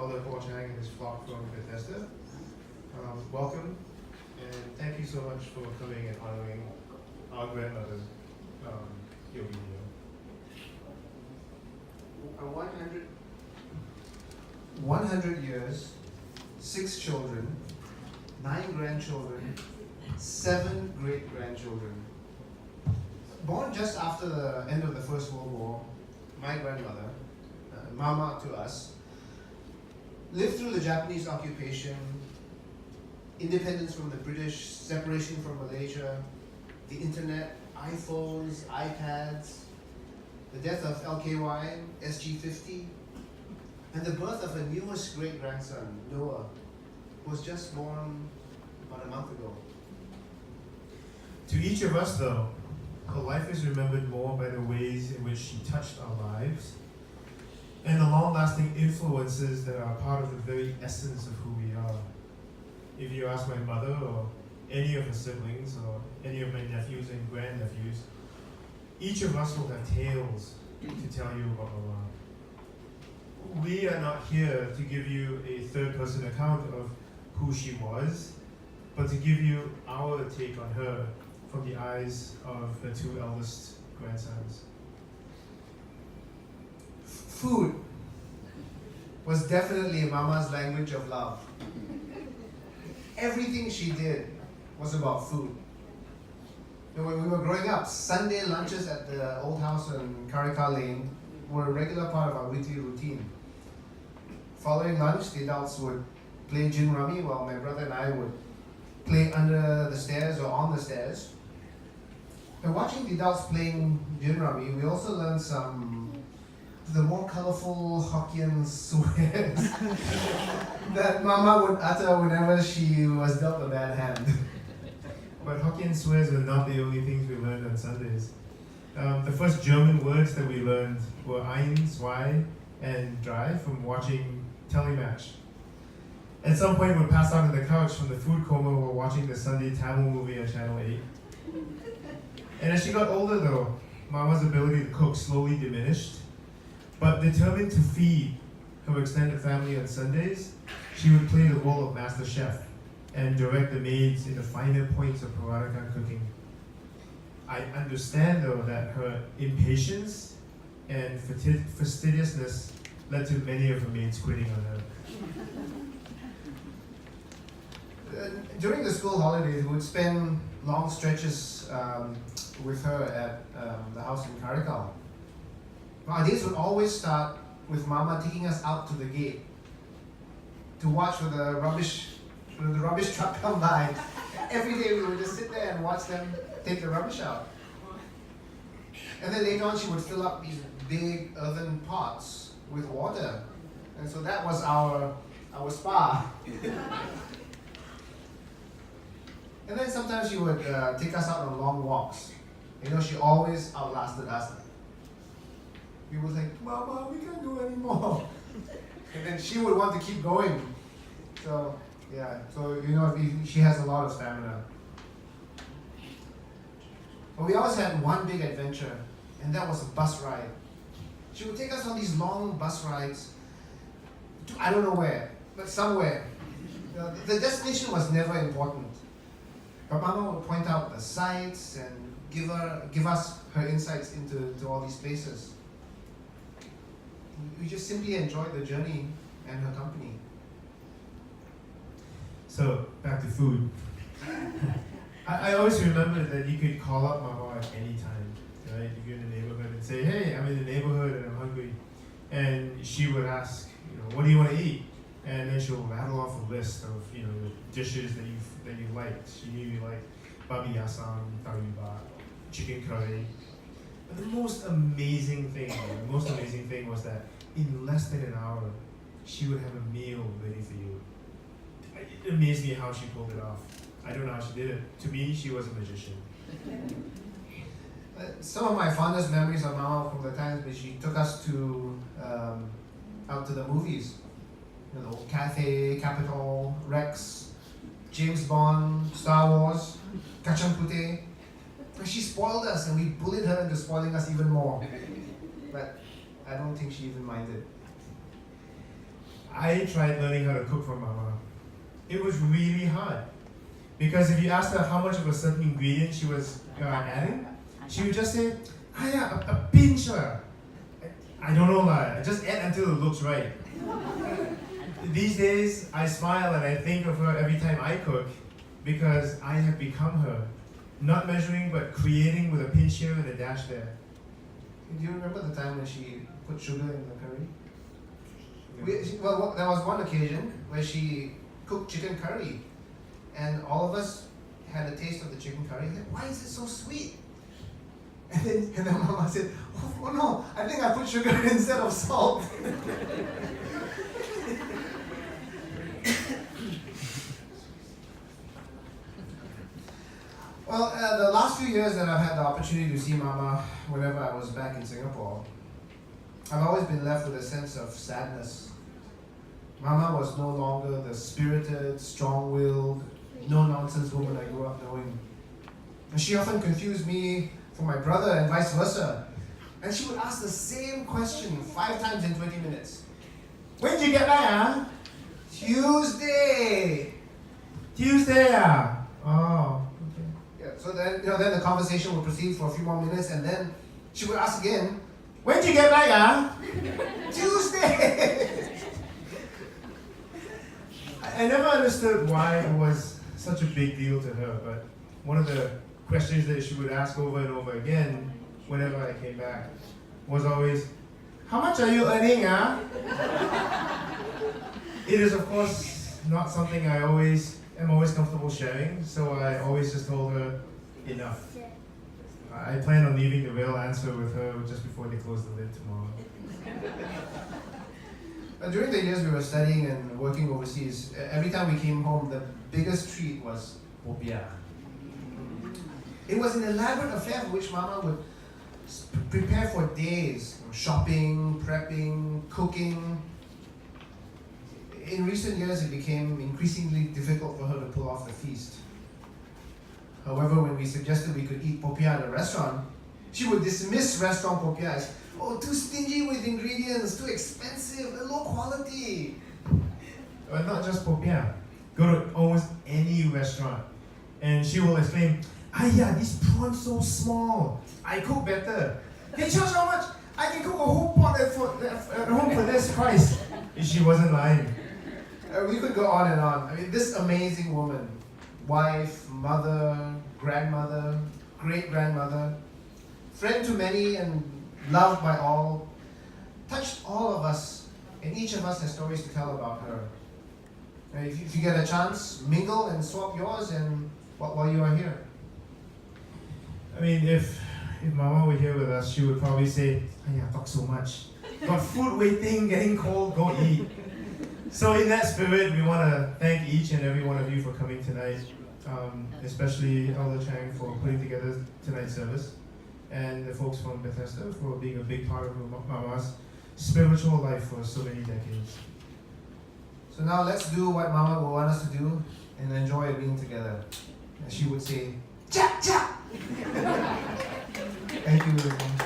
Elder Paul Chang and his flock from Bethesda. Welcome, and thank you so much for coming and honoring our grandmother, Yeo Bee Neo. 100 years, 6 children, 9 grandchildren, 7 great-grandchildren. Born just after the end of the First World War, my grandmother, Mama to us, lived through the Japanese occupation, independence from the British, separation from Malaysia, the internet, iPhones, iPads, the death of LKY, SG-50, and the birth of her newest great-grandson, Noah, who was just born about a month ago. To each of us, though, her life is remembered more by the ways in which she touched our lives and the long-lasting influences that are part of the very essence of who we are. If you ask my mother or any of her siblings or any of my nephews and grandnephews, each of us will have tales to tell you about Mama. We are not here to give you a third-person account of who she was, but to give you our take on her from the eyes of her 2 eldest grandsons. Food was definitely Mama's language of love. Everything she did was about food. And when we were growing up, Sunday lunches at the old house in Karika Lane were a regular part of our weekly routine. Following lunch, the adults would play gin rummy while my brother and I would play under the stairs or on the stairs. And watching the adults playing gin rummy, we also learned some of the more colorful Hokkien swears that Mama would utter whenever she was dealt a bad hand. But Hokkien swears were not the only things we learned on Sundays. The first German words that we learned were ein, zwei, and drei from watching telematch. At some point, we passed out on the couch from the food coma while watching the Sunday Tamil movie on Channel 8. And as she got older, though, Mama's ability to cook slowly diminished. But determined to feed her extended family on Sundays, she would play the role of master chef and direct the maids in the finer points of Peranakan cooking. I understand, though, that her impatience and fastidiousness led to many of her maids quitting on her. During the school holidays, we would spend long stretches with her at the house in Karikal. Our days would always start with Mama taking us out to the gate to watch for the rubbish truck come by. Every day we would just sit there and watch them take the rubbish out. And then later on she would fill up these big earthen pots with water. And so that was our spa. And then sometimes she would take us out on long walks. You know, she always outlasted us. We would think, Mama, we can't do anymore. And then she would want to keep going. So, yeah, she has a lot of stamina. But we always had one big adventure, and that was a bus ride. She would take us on these long bus rides to I don't know where, but somewhere. The destination was never important. But Mama would point out the sights and give us her insights into all these places. We just simply enjoyed the journey and her company. So, back to food. I always remember that you could call up Mama at any time, right? If you're in the neighborhood and say, hey, I'm in the neighborhood and I'm hungry. And she would ask, what do you want to eat? And then she'll rattle off a list of, the dishes that you liked. She knew you liked babi yasam, taribat, chicken curry. But the most amazing thing was that in less than an hour, she would have a meal ready for you. It amazed me how she pulled it off. I don't know how she did it. To me, she was a magician. Some of my fondest memories of Mama from the times when she took us to out to the movies. The old Cathay, Capitol, Rex, James Bond, Star Wars, Kacang Puteh. She spoiled us and we bullied her into spoiling us even more. But I don't think she even minded. I tried learning how to cook for Mama. It was really hard. Because if you asked her how much of a certain ingredient she was adding, she would just say, a pinch lah. I don't know lah, just add until it looks right. These days, I smile and I think of her every time I cook because I have become her. Not measuring, but creating with a pinch here and a dash there. Do you remember the time when she put sugar in the curry? Well, there was one occasion where she cooked chicken curry, and all of us had a taste of the chicken curry. Like, why is it so sweet? And then Mama said, oh no, I think I put sugar instead of salt. Well, the last few years that I've had the opportunity to see Mama whenever I was back in Singapore, I've always been left with a sense of sadness. Mama was no longer the spirited, strong-willed, no-nonsense woman I grew up knowing. And she often confused me for my brother and vice versa. And she would ask the same question 5 times in 20 minutes. When did you get back, huh? Tuesday! Tuesday, ah? Oh, okay. Yeah, so then, then the conversation would proceed for a few more minutes, and then she would ask again, When did you get back, ah? Tuesday! I never understood why it was such a big deal to her, but one of the questions that she would ask over and over again whenever I came back was always, how much are you earning, ah? It is, of course, not something I am always comfortable sharing, so I always just told her, enough. I plan on leaving the real answer with her just before they close the lid tomorrow. During the years we were studying and working overseas, every time we came home, the biggest treat was popiah. It was an elaborate affair for which Mama would prepare for days, shopping, prepping, cooking. In recent years, it became increasingly difficult for her to pull off the feast. However, when we suggested we could eat popiah at a restaurant, she would dismiss restaurant popiah as, oh, too stingy with ingredients, too expensive, and low quality. But not just popiah. Go to almost any restaurant, and she will exclaim, these prawns so small. I cook better. Can you charge how much? I can cook a whole pot at home for this price. And she wasn't lying. We could go on and on. I mean, this amazing woman, wife, mother, grandmother, great-grandmother, friend to many and loved by all, touched all of us, and each of us has stories to tell about her. If you get a chance, mingle and swap yours and while you are here. I mean, if Mama were here with us, she would probably say, talk so much. Got food waiting, getting cold, go eat. So in that spirit, we want to thank each and every one of you for coming tonight, especially Elder Chang for putting together tonight's service, and the folks from Bethesda for being a big part of Mama's spiritual life for so many decades. So now let's do what Mama will want us to do and enjoy being together. And she would say, cha cha! Thank you very much.